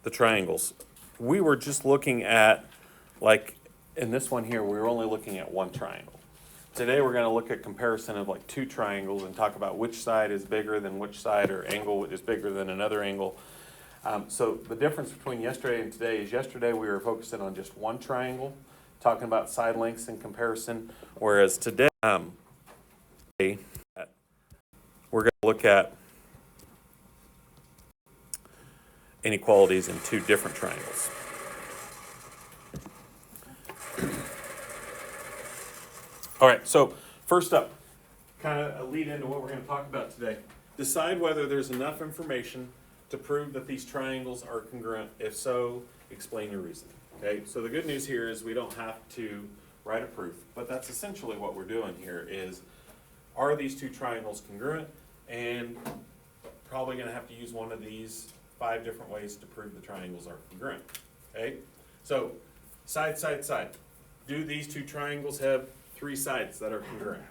the triangles. We were just looking at, like, in this one here, we were only looking at one triangle. Today we're going to look at comparison of like two triangles and talk about which side is bigger than which side, or angle is bigger than another angle. So the difference between yesterday and today is yesterday we were focusing on just one triangle, talking about side lengths in comparison, whereas today we're going to look at inequalities in two different triangles. All right, so first up, kind of a lead into what we're going to talk about today. Decide whether there's enough information to prove that these triangles are congruent. If so, explain your reasoning. Okay, so the good news here is we don't have to write a proof, but that's essentially what we're doing here is, are these two triangles congruent? And probably going to have to use one of these 5 different ways to prove the triangles are congruent. Okay, so side, side, side. Do these two triangles have 3 sides that are congruent?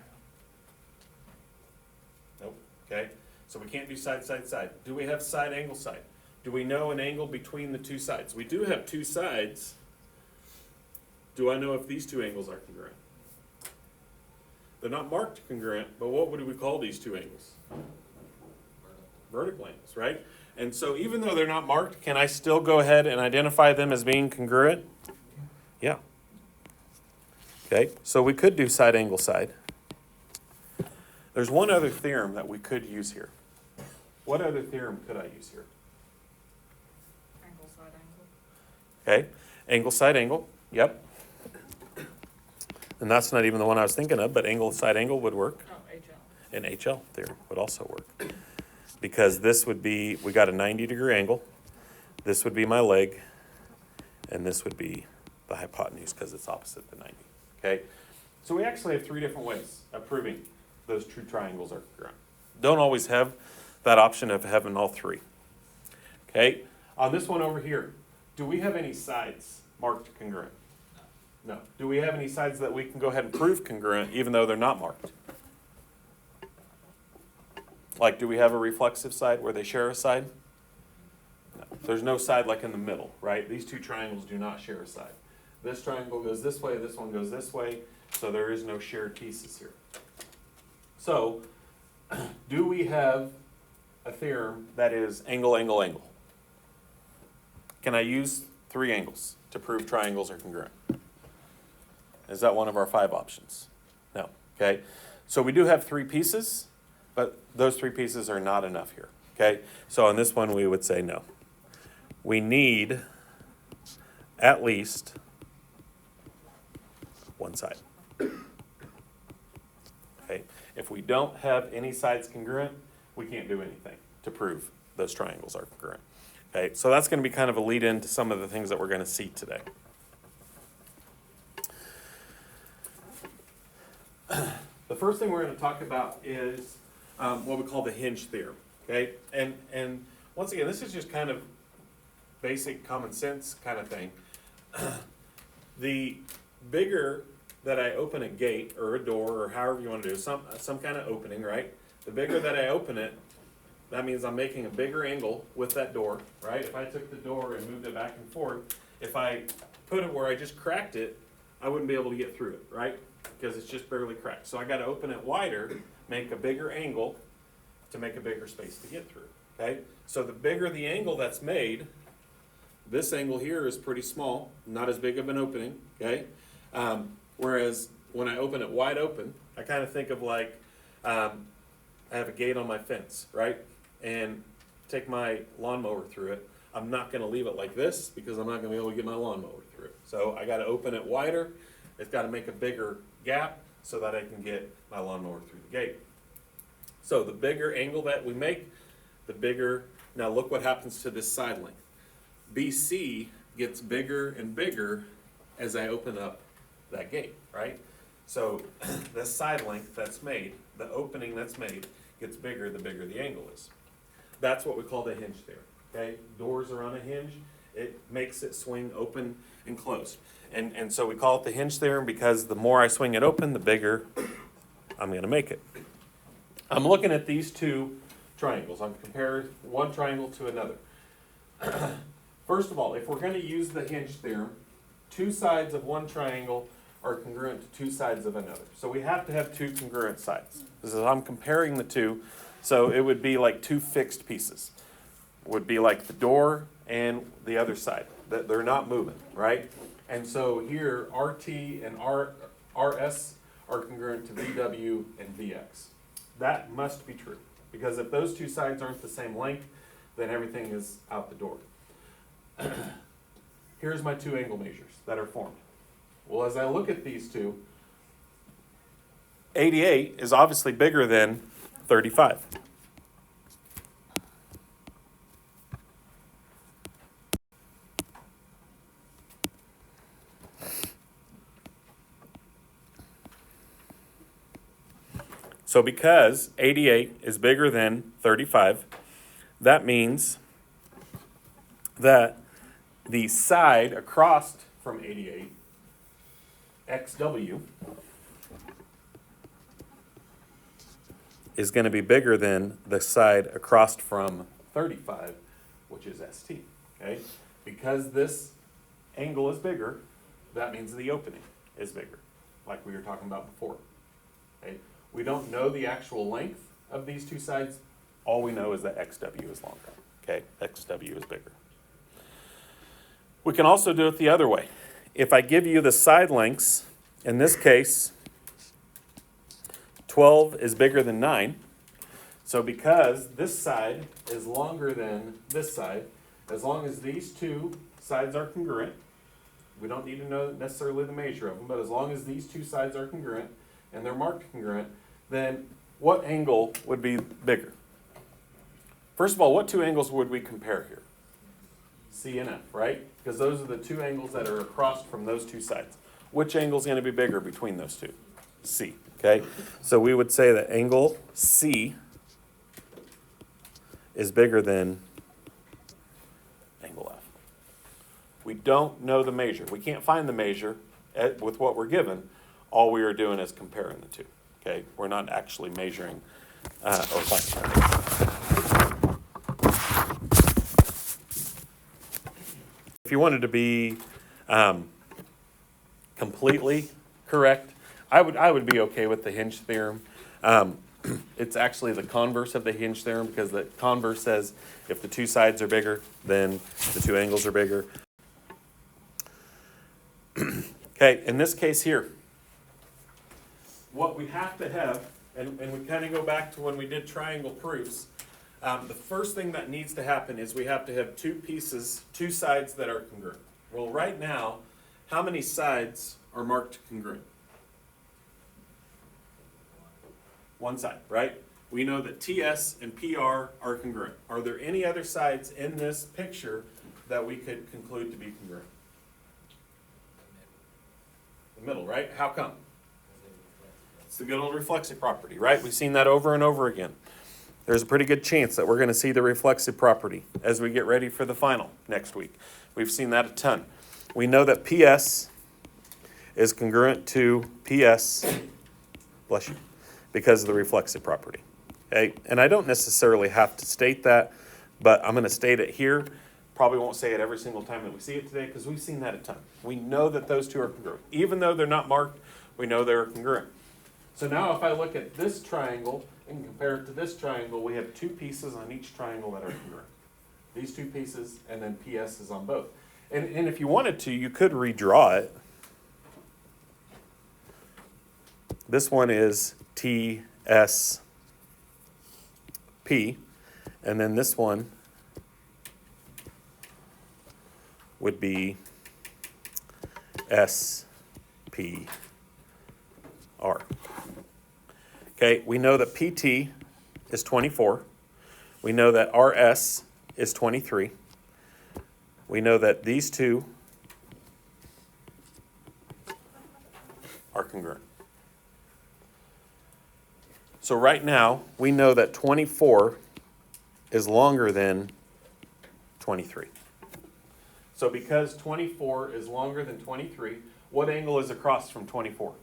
Nope. Okay, so we can't do side, side, side. Do we have side, angle, side? Do we know an angle between the 2 sides? We do have 2 sides. Do I know if these 2 angles are congruent? They're not marked congruent, but what would we call these 2 angles? Vertical angles, right? And so even though they're not marked, can I still go ahead and identify them as being congruent? Yeah. Okay, so we could do side, angle, side. There's one other theorem that we could use here. What other theorem could I use here? Angle, side, angle. Okay, angle, side, angle, yep. And that's not even the one I was thinking of, but angle, side, angle would work. Oh, HL. And HL theorem would also work. Because this would be, we got a 90-degree angle, this would be my leg, and this would be the hypotenuse because it's opposite the 90. Okay, so we actually have 3 different ways of proving those true triangles are congruent. Don't always have that option of having all 3. Okay, on this one over here, do we have any sides marked congruent? No. Do we have any sides that we can go ahead and prove congruent even though they're not marked? Like, do we have a reflexive side where they share a side? No. There's no side like in the middle, right? These 2 triangles do not share a side. This triangle goes this way, this one goes this way, so there is no shared pieces here. So, do we have a theorem that is angle, angle, angle? Can I use 3 angles to prove triangles are congruent? Is that one of our 5 options? No. Okay. So we do have 3 pieces, but those 3 pieces are not enough here. Okay. So on this one, we would say no. We need at least one side. Okay. If we don't have any sides congruent, we can't do anything to prove those triangles are congruent. Okay. So that's going to be kind of a lead in to some of the things that we're going to see today. The first thing we're going to talk about is what we call the hinge theorem. Okay, and once again, this is just kind of basic common sense kind of thing. The bigger that I open a gate or a door or however you want to do some kind of opening, right? The bigger that I open it, that means I'm making a bigger angle with that door, right? If I took the door and moved it back and forth, if I put it where I just cracked it, I wouldn't be able to get through it, right? Because it's just barely cracked. So I got to open it wider, make a bigger angle to make a bigger space to get through, okay? So the bigger the angle that's made, this angle here is pretty small, not as big of an opening, okay? Whereas when I open it wide open, I kind of think of like, I have a gate on my fence, right? And take my lawnmower through it. I'm not going to leave it like this because I'm not going to be able to get my lawnmower through it. So I got to open it wider. It's got to make a bigger gap so that I can get my lawnmower through the gate. So the bigger angle that we make, the bigger, now look what happens to this side length. BC gets bigger and bigger as I open up that gate, right? So the side length that's made, the opening that's made, gets bigger the bigger the angle is. That's what we call the hinge theorem, okay? Doors are on a hinge. It makes it swing open and closed. And so we call it the hinge theorem because the more I swing it open, the bigger I'm going to make it. I'm looking at these 2 triangles. I'm comparing one triangle to another. First of all, if we're gonna use the hinge theorem, two sides of one triangle are congruent to two sides of another. So we have to have two congruent sides. This is, I'm comparing the two, so it would be like two fixed pieces. Would be like the door and the other side, that they're not moving, right? And so here, RT and RS are congruent to VW and VX. That must be true, because if those two sides aren't the same length, then everything is out the door. Here's my two angle measures that are formed. Well, as I look at these two, 88 is obviously bigger than 35. So because 88 is bigger than 35, that means that the side across from 88, XW, is going to be bigger than the side across from 35, which is ST. Okay? Because this angle is bigger, that means the opening is bigger, like we were talking about before. Okay? We don't know the actual length of these two sides. All we know is that XW is longer. Okay? XW is bigger. We can also do it the other way. If I give you the side lengths, in this case, 12 is bigger than 9. So because this side is longer than this side, as long as these two sides are congruent, we don't need to know necessarily the measure of them, but as long as these two sides are congruent and they're marked congruent, then what angle would be bigger? First of all, what two angles would we compare here? C and F, right? Because those are the two angles that are across from those two sides. Which angle is going to be bigger between those two? C, okay? So we would say that angle C is bigger than angle F. We don't know the measure. We can't find the measure with what we're given. All we are doing is comparing the two, okay? We're not actually measuring or finding. If you wanted to be completely correct, I would be okay with the hinge theorem. It's actually the converse of the hinge theorem, because the converse says if the two sides are bigger, then the two angles are bigger. Okay, in this case here, what we have to have, and we kind of go back to when we did triangle proofs, the first thing that needs to happen is we have to have two pieces, two sides that are congruent. Well, right now, how many sides are marked congruent? One side, right? We know that TS and PR are congruent. Are there any other sides in this picture that we could conclude to be congruent? The middle, right? How come? It's the good old reflexive property, right? We've seen that over and over again. There's a pretty good chance that we're going to see the reflexive property as we get ready for the final next week. We've seen that a ton. We know that PS is congruent to PS, bless you, because of the reflexive property. Okay? And I don't necessarily have to state that, but I'm going to state it here. Probably won't say it every single time that we see it today, because we've seen that a ton. We know that those two are congruent. Even though they're not marked, we know they're congruent. So now if I look at this triangle and compare it to this triangle, we have two pieces on each triangle that are congruent. These two pieces, and then PS is on both. And if you wanted to, you could redraw it. This one is TSP, and then this one would be SPR. Okay, we know that PT is 24. We know that RS is 23. We know that these two are congruent. So right now, we know that 24 is longer than 23. So because 24 is longer than 23, what angle is across from 24?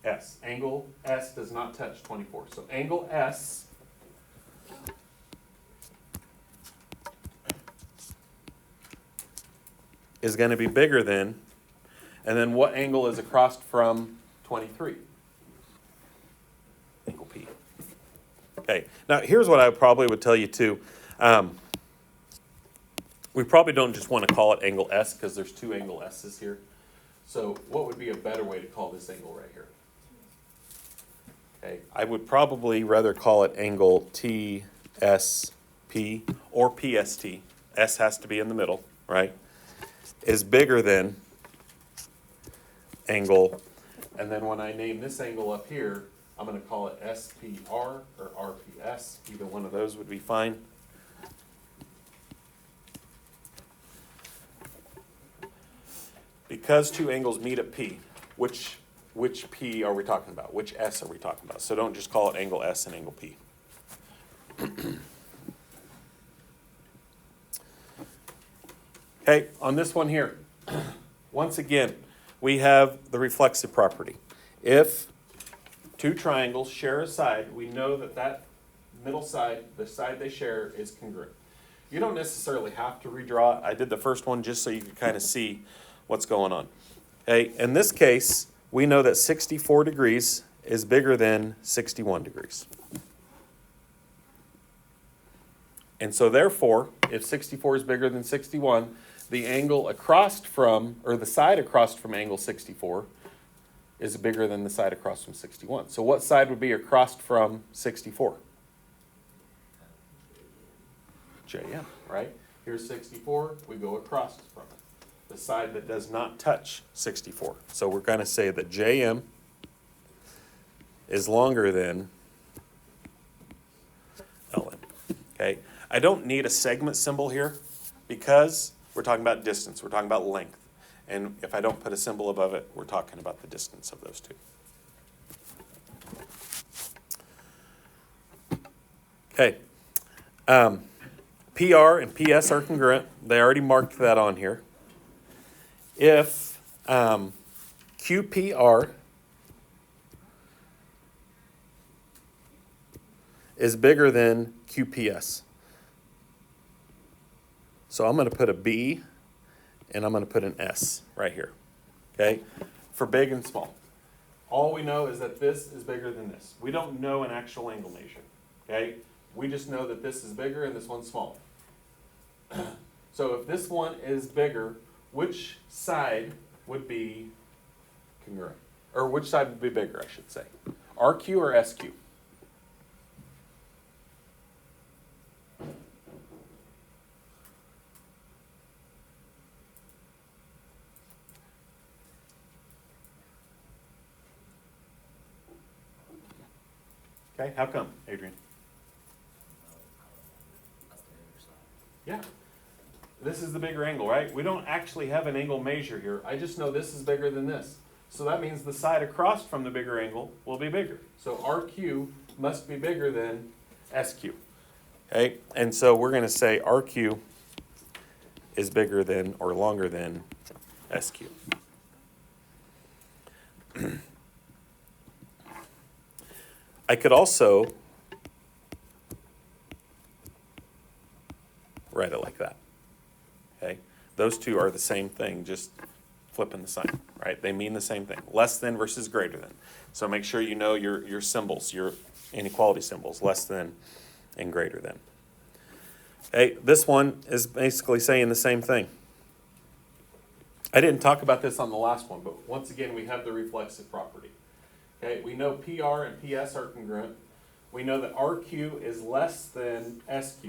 S. Angle S does not touch 24. So angle S is going to be bigger than, and then what angle is across from 23? Angle P. Okay, now here's what I probably would tell you too. We probably don't just want to call it angle S because there's two angle S's here. So what would be a better way to call this angle right here? Okay, I would probably rather call it angle TSP or PST. S has to be in the middle, right? Is bigger than angle, and then when I name this angle up here, I'm going to call it SPR or RPS. Either one of those would be fine. Because two angles meet at P, which P are we talking about? Which S are we talking about? So don't just call it angle S and angle P. Okay, on this one here, once again, we have the reflexive property. If two triangles share a side, we know that that middle side, the side they share, is congruent. You don't necessarily have to redraw it. I did the first one just so you could kind of see what's going on. Okay, in this case, we know that 64 degrees is bigger than 61 degrees. And so therefore, if 64 is bigger than 61, the angle across from, or the side across from angle 64 is bigger than the side across from 61. So what side would be across from 64? JM, right? Here's 64, we go across from it. The side that does not touch 64. So we're going to say that JM is longer than LM. Okay? I don't need a segment symbol here because we're talking about distance. We're talking about length. And if I don't put a symbol above it, we're talking about the distance of those two. Okay. PR and PS are congruent. They already marked that on here. If QPR is bigger than QPS. So I'm going to put a B and I'm going to put an S right here, okay, for big and small. All we know is that this is bigger than this. We don't know an actual angle measure, okay? We just know that this is bigger and this one's smaller. So if this one is bigger, which side would be congruent? Or which side would be bigger, I should say? RQ or SQ? Okay, how come, Adrian? Yeah. This is the bigger angle, right? We don't actually have an angle measure here. I just know this is bigger than this. So that means the side across from the bigger angle will be bigger. So RQ must be bigger than SQ. Okay? And so we're going to say RQ is bigger than or longer than SQ. I could also write it like that. Okay? Those two are the same thing, just flipping the sign, right? They mean the same thing. Less than versus greater than. So make sure you know your symbols, your inequality symbols, less than and greater than. Okay, this one is basically saying the same thing. I didn't talk about this on the last one, but once again, we have the reflexive property. Okay, we know PR and PS are congruent. We know that RQ is less than SQ.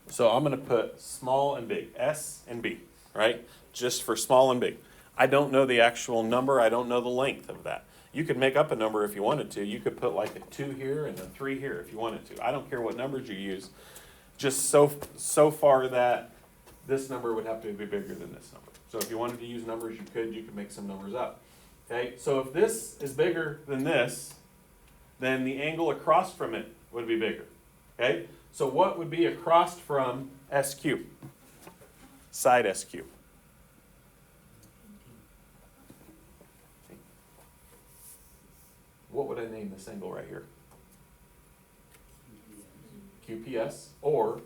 So I'm going to put small and big, S and B, right? Just for small and big. I don't know the actual number. I don't know the length of that. You could make up a number if you wanted to. You could put like a 2 here and a 3 here if you wanted to. I don't care what numbers you use. Just so far that this number would have to be bigger than this number. So if you wanted to use numbers, you could make some numbers up. Okay, so if this is bigger than this, then the angle across from it would be bigger. Okay, so what would be across from SQ? Side SQ. What would I name this angle right here? QPS or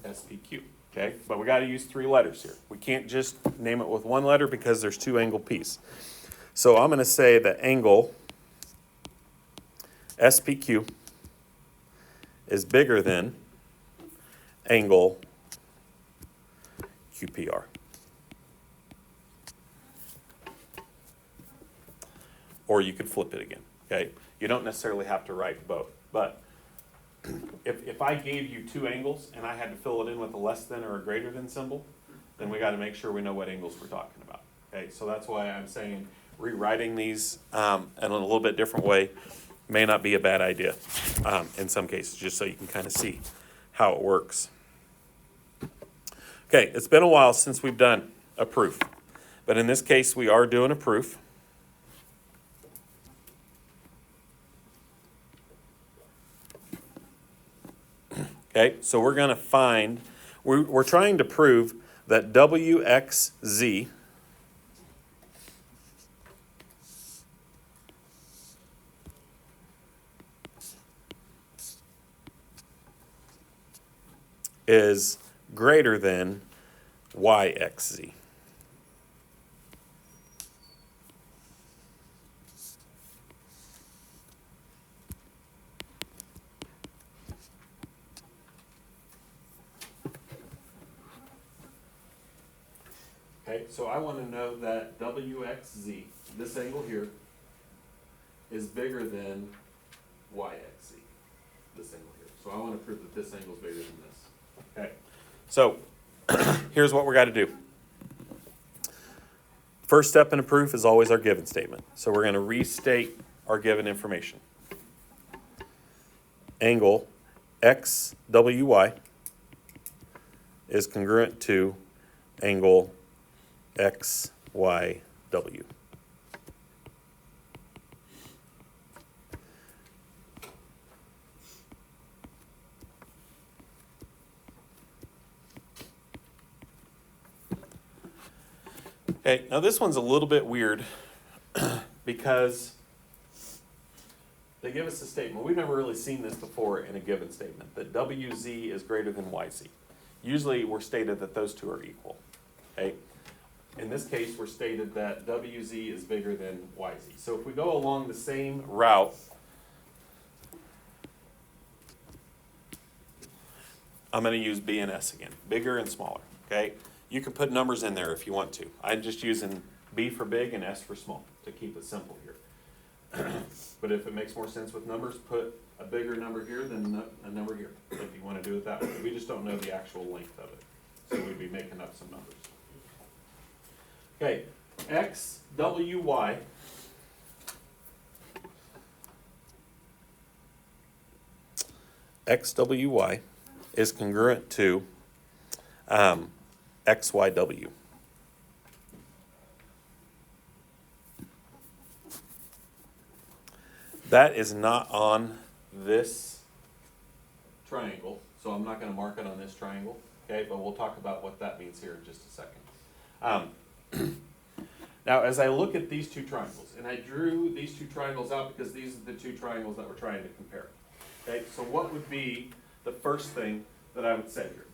SPQ, okay? But we gotta use 3 letters here. We can't just name it with 1 letter because there's 2 angle P's. So I'm gonna say that angle SPQ is bigger than angle QPR. Or you could flip it again, okay? You don't necessarily have to write both, but if I gave you 2 angles and I had to fill it in with a less than or a greater than symbol, then we gotta make sure we know what angles we're talking about, okay? So that's why I'm saying rewriting these in a little bit different way may not be a bad idea in some cases, just so you can kind of see how it works. Okay, it's been a while since we've done a proof, but in this case we are doing a proof. Okay, so we're going to find, we're trying to prove that WXZ is greater than YXZ. Okay, so I want to know that WXZ, this angle here, is bigger than YXZ, this angle here. So I want to prove that this angle is bigger than this. Okay, so here's what we're got to do. First step in a proof is always our given statement. So we're going to restate our given information. Angle XWY is congruent to angle XYW. Okay, now this one's a little bit weird because they give us a statement. We've never really seen this before in a given statement, that WZ is greater than YZ. Usually we're stated that those two are equal. Okay? In this case, we're stated that WZ is bigger than YZ. So if we go along the same route, I'm going to use B and S again, bigger and smaller, okay? You can put numbers in there if you want to. I'm just using B for big and S for small to keep it simple here. But if it makes more sense with numbers, put a bigger number here than a number here, if you want to do it that way. We just don't know the actual length of it, so we'd be making up some numbers. Okay, XWY XWY is congruent to XYW. That is not on this triangle, so I'm not going to mark it on this triangle, okay? But we'll talk about what that means here in just a second. Now, as I look at these two triangles, and I drew these two triangles out because these are the two triangles that we're trying to compare. Okay, so what would be the first thing that I would say here?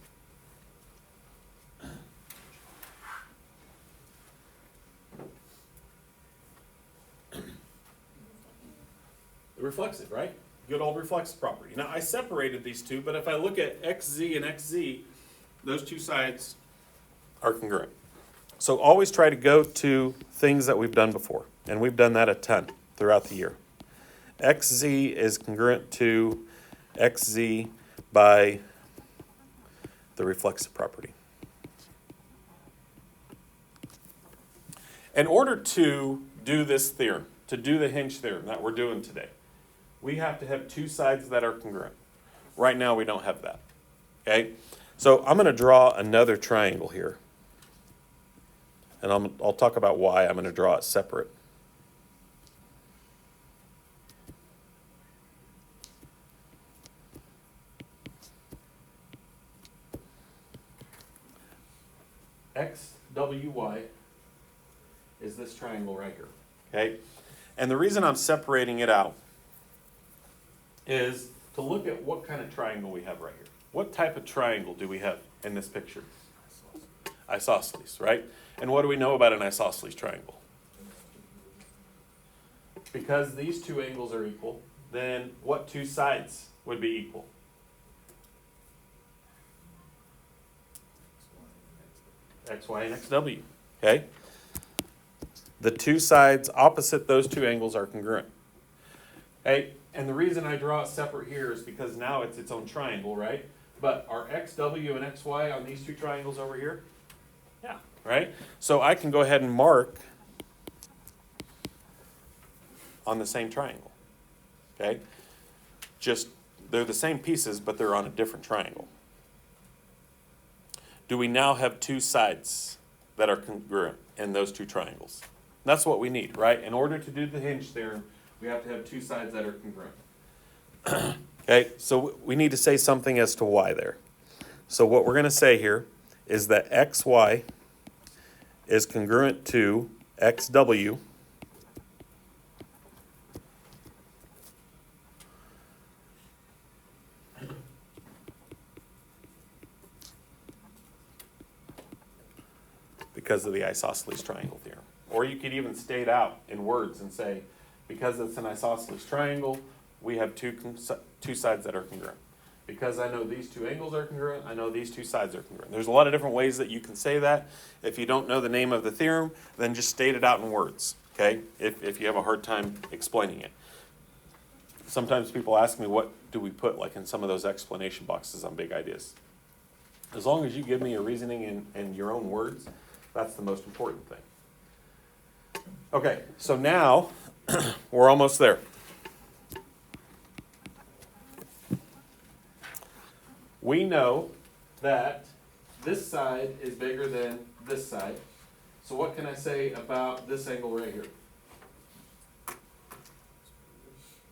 The reflexive, right? Good old reflexive property. Now, I separated these two, but if I look at XZ and XZ, those two sides are congruent. So always try to go to things that we've done before, and we've done that a ton throughout the year. XZ is congruent to XZ by the reflexive property. In order to do this theorem, to do the hinge theorem that we're doing today, we have to have two sides that are congruent. Right now we don't have that. Okay? So I'm going to draw another triangle here. And I'll talk about why I'm going to draw it separate. XWY is this triangle right here. Okay? And the reason I'm separating it out is to look at what kind of triangle we have right here. What type of triangle do we have in this picture? Isosceles, right? And what do we know about an isosceles triangle? Because these two angles are equal, then what two sides would be equal? XY and XW, okay? The two sides opposite those two angles are congruent. Okay, and the reason I draw it separate here is because now it's its own triangle, right? But are XW and XY on these two triangles over here? Yeah, right? So I can go ahead and mark on the same triangle, okay? Just, they're the same pieces, but they're on a different triangle. Do we now have two sides that are congruent in those two triangles? That's what we need, right? In order to do the hinge theorem, we have to have two sides that are congruent. Okay, so we need to say something as to why there. So what we're going to say here is that XY is congruent to XW because of the isosceles triangle theorem. Or you could even state out in words and say, because it's an isosceles triangle, we have two sides that are congruent. Because I know these two angles are congruent, I know these two sides are congruent. There's a lot of different ways that you can say that. If you don't know the name of the theorem, then just state it out in words, okay? If you have a hard time explaining it. Sometimes people ask me, what do we put like in some of those explanation boxes on big ideas? As long as you give me your reasoning in your own words, that's the most important thing. Okay, so now we're almost there. We know that this side is bigger than this side. So what can I say about this angle right here?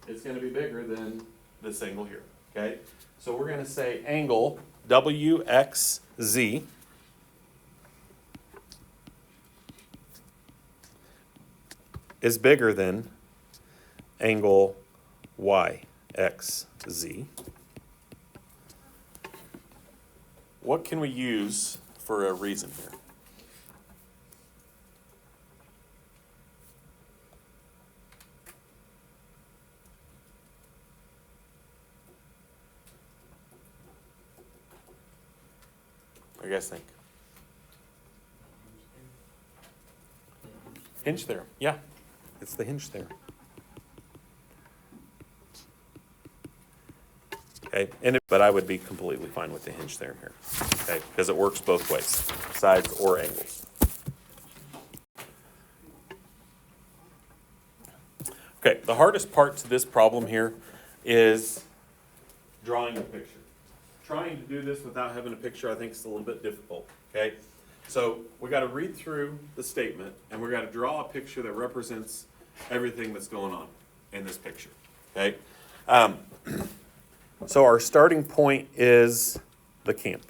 It's going to be bigger than this angle here, okay? So we're going to say angle WXZ is bigger than angle YXZ. What can we use for a reason here? What do you guys think? Hinge theorem, yeah. It's the hinge theorem. Okay, but I would be completely fine with the hinge theorem here, okay, because it works both ways, sides or angles. Okay, the hardest part to this problem here is drawing a picture. Trying to do this without having a picture, I think, is a little bit difficult, okay? So we got to read through the statement, and we got to draw a picture that represents everything that's going on in this picture, okay? So our starting point is the camp.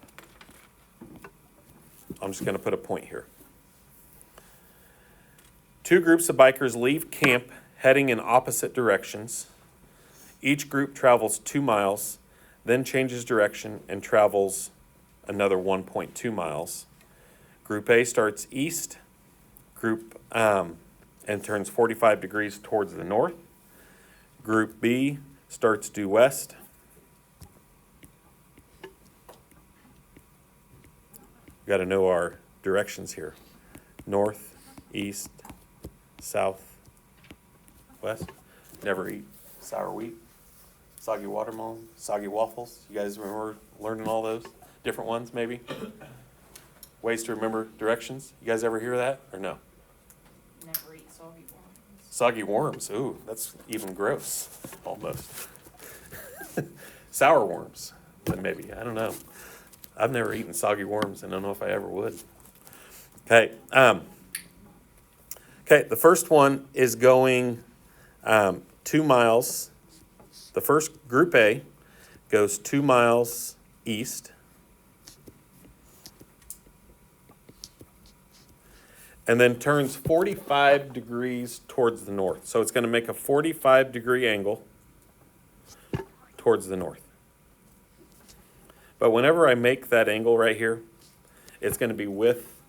I'm just going to put a point here. Two groups of bikers leave camp heading in opposite directions. Each group travels 2 miles, then changes direction and travels another 1.2 miles. Group A starts east, and turns 45 degrees towards the north. Group B starts due west. We got to know our directions here. North, east, south, west. Never eat sour wheat, soggy watermelon, soggy waffles. You guys remember learning all those? Different ones, maybe? Ways to remember directions. You guys ever hear that or no? Never eat soggy worms. Soggy worms. Ooh, that's even gross, almost. Sour worms, then maybe. I don't know. I've never eaten soggy worms, and I don't know if I ever would. Okay. Okay, the first one is going 2 miles. The first group A goes 2 miles east. And then turns 45 degrees towards the north. So it's going to make a 45-degree angle towards the north. But whenever I make that angle right here, it's going to be with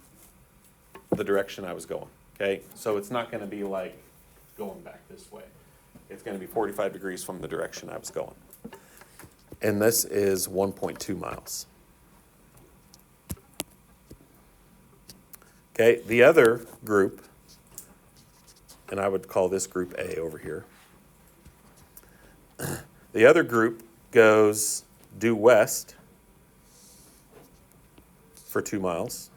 the direction I was going, okay? So it's not going to be like going back this way. It's going to be 45 degrees from the direction I was going. And this is 1.2 miles. Okay, the other group, and I would call this group A over here. The other group goes due west for 2 miles,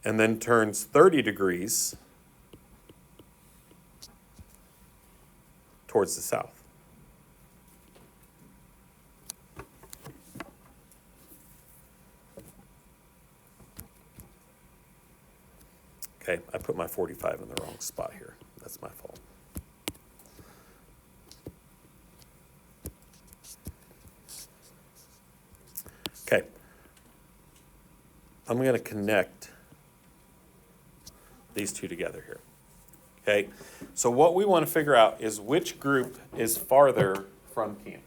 and then turns 30 degrees towards the south. Okay, I put my 45 in the wrong spot here. That's my fault. Okay. I'm going to connect these two together here. Okay, so what we want to figure out is which group is farther from camp.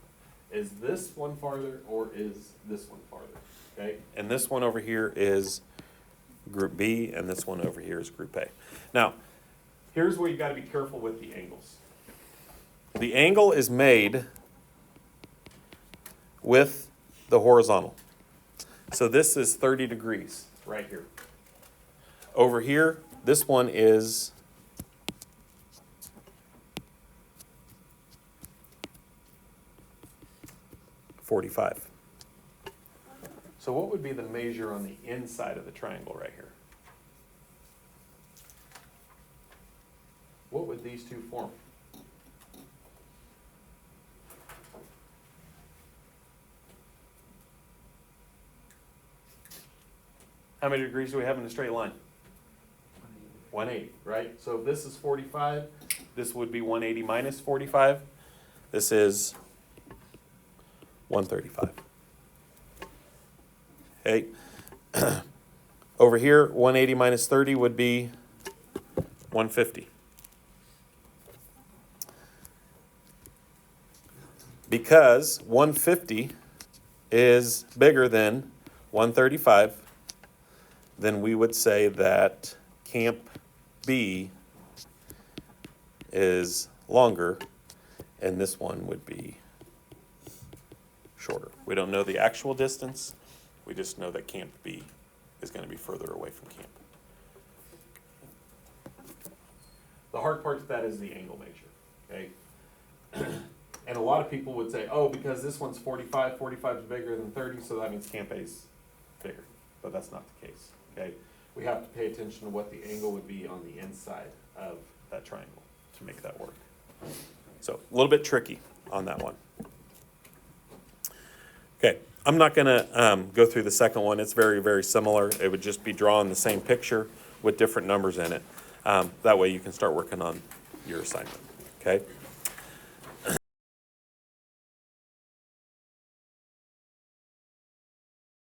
Is this one farther or is this one farther? Okay, and this one over here is group B, and this one over here is group A. Now, here's where you got to be careful with the angles. The angle is made with the horizontal. So this is 30 degrees right here. Over here, this one is 45. So what would be the measure on the inside of the triangle right here? What would these two form? How many degrees do we have in a straight line? 180, right? So if this is 45, this would be 180 minus 45. This is 135. Okay. Over here, 180 minus 30 would be 150. Because 150 is bigger than 135, then we would say that Camp B is longer, and this one would be shorter. We don't know the actual distance. We just know that Camp B is going to be further away from camp. The hard part to that is the angle measure, okay? And a lot of people would say, oh, because this one's 45, 45 is bigger than 30, so that means Camp A is bigger. But that's not the case, okay? We have to pay attention to what the angle would be on the inside of that triangle to make that work. So a little bit tricky on that one. Okay, I'm not going to go through the second one. It's very, very similar. It would just be drawing the same picture with different numbers in it. That way you can start working on your assignment, okay?